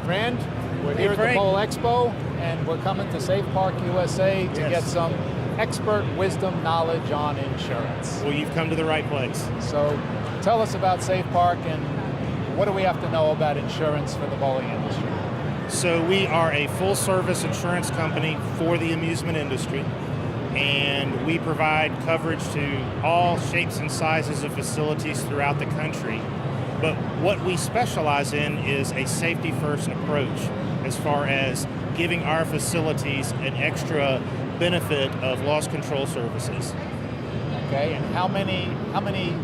Rand, we're here at the Bowl Expo, and we're coming to SafePark USA to get some expert wisdom knowledge on insurance. Well, you've come to the right place. So tell us about SafePark and what do we have to know about insurance for the bowling industry? So we are a full-service insurance company for the amusement industry, and we provide coverage to all shapes and sizes of facilities throughout the country. But what we specialize in is a safety-first approach as far as giving our facilities an extra benefit of loss control services. Okay, and how many,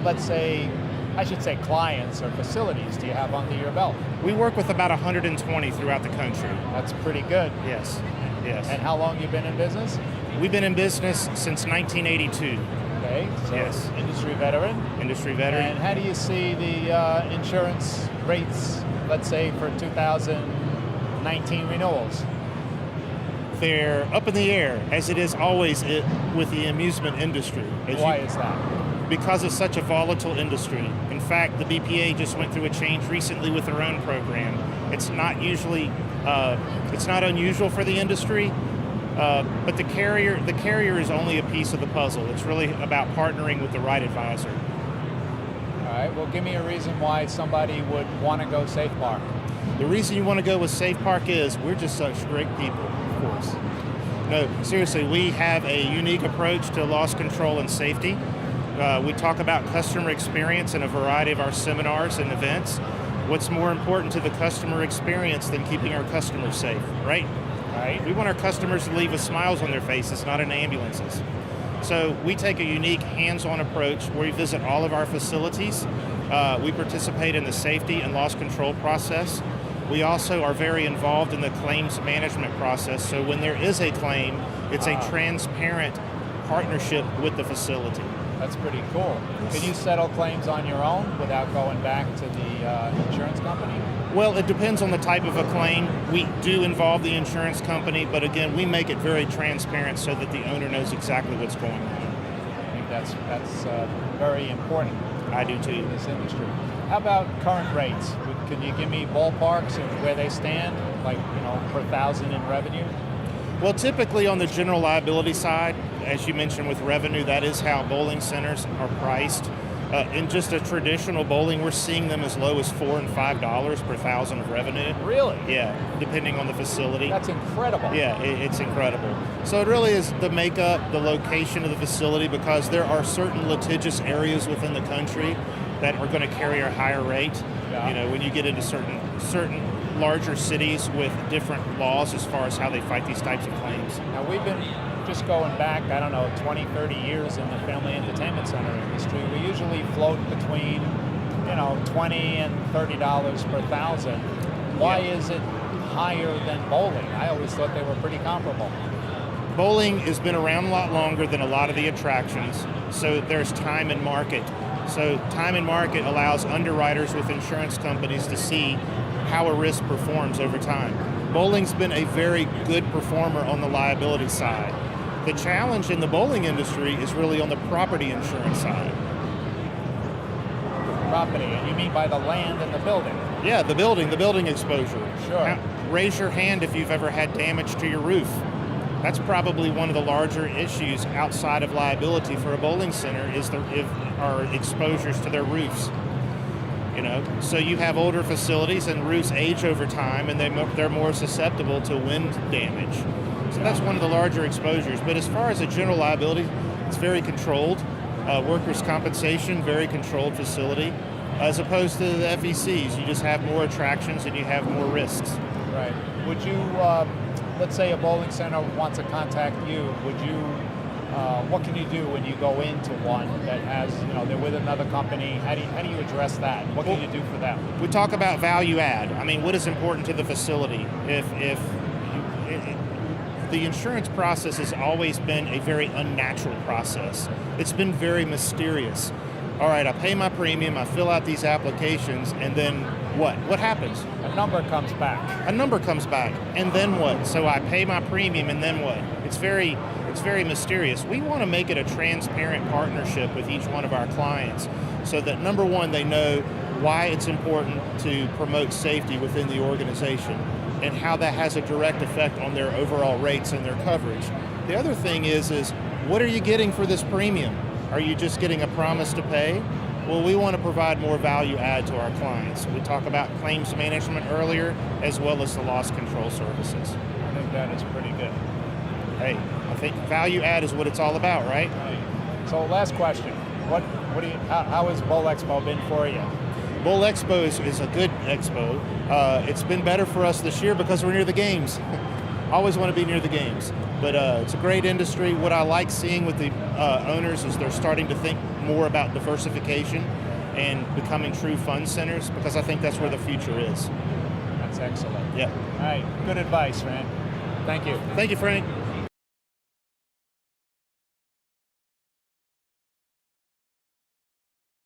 let's say, I should say clients or facilities do you have under your belt? We work with about 120 throughout the country. That's pretty good. Yes, yes. And how long you been in business? We've been in business since 1982. Okay, so yes. Industry veteran. Industry veteran. And how do you see the insurance rates, let's say, for 2019 renewals? They're up in the air, as it is always with the amusement industry. Why is that? Because it's such a volatile industry. In fact, the BPAA just went through a change recently with their own program. It's not unusual for the industry, but the carrier is only a piece of the puzzle. It's really about partnering with the right advisor. All right, well, give me a reason why somebody would want to go SafePark. The reason you want to go with SafePark is we're just such great people, of course. No, seriously, we have a unique approach to loss control and safety. We talk about customer experience in a variety of our seminars and events. What's more important to the customer experience than keeping our customers safe, right? Right. We want our customers to leave with smiles on their faces, not in ambulances. So we take a unique hands-on approach where we visit all of our facilities. We participate in the safety and loss control process. We also are very involved in the claims management process. So when there is a claim, it's a transparent partnership with the facility. That's pretty cool. Can you settle claims on your own without going back to the insurance company? Well, it depends on the type of a claim. We do involve the insurance company, but again, we make it very transparent so that the owner knows exactly what's going on. I think that's very important. I do too. In this industry. How about current rates? Can you give me ballparks and where they stand, like, per thousand in revenue? Well, typically on the general liability side, as you mentioned with revenue, that is how bowling centers are priced. In just a traditional bowling, we're seeing them as low as $4 and $5 per thousand of revenue. Really? Yeah, depending on the facility. That's incredible. Yeah, it's incredible. So it really is the makeup, the location of the facility, because there are certain litigious areas within the country that are going to carry a higher rate. Yeah. When you get into certain larger cities with different laws as far as how they fight these types of claims. Now we've been just going back, 20, 30 years in the family entertainment center industry. We usually float between, $20 and $30 per thousand. Why is it higher than bowling? I always thought they were pretty comparable. Bowling has been around a lot longer than a lot of the attractions, so there's time and market. So time and market allows underwriters with insurance companies to see how a risk performs over time. Bowling's been a very good performer on the liability side. The challenge in the bowling industry is really on the property insurance side. Property, and you mean by the land and the building? Yeah, the building exposure. Sure. Now, raise your hand if you've ever had damage to your roof. That's probably one of the larger issues outside of liability for a bowling center is our exposures to their roofs. So you have older facilities and roofs age over time, and they're more susceptible to wind damage. So that's one of the larger exposures. But as far as a general liability, it's very controlled. Workers' compensation, very controlled facility. As opposed to the FECs, you just have more attractions and you have more risks. Right. Would you, let's say a bowling center wants to contact you, what can you do when you go into one that has, they're with another company? How do you address that? What can you do for them? We talk about value add. I mean, what is important to the facility? If the insurance process has always been a very unnatural process. It's been very mysterious. All right, I pay my premium, I fill out these applications, and then what? What happens? A number comes back. A number comes back, and then what? So I pay my premium, and then what? It's very mysterious. We want to make it a transparent partnership with each one of our clients so that, number one, they know why it's important to promote safety within the organization and how that has a direct effect on their overall rates and their coverage. The other thing is what are you getting for this premium? Are you just getting a promise to pay? Well, we want to provide more value add to our clients. We talked about claims management earlier, as well as the loss control services. I think that is pretty good. Hey, I think value add is what it's all about, right? Right. So last question, how has Bowl Expo been for you? Bowl Expo is a good expo. It's been better for us this year because we're near the games. Always want to be near the games. But it's a great industry. What I like seeing with the owners is they're starting to think more about diversification and becoming true fund centers, because I think that's where the future is. That's excellent. Yeah. All right, good advice, Frank. Thank you. Thank you, Frank.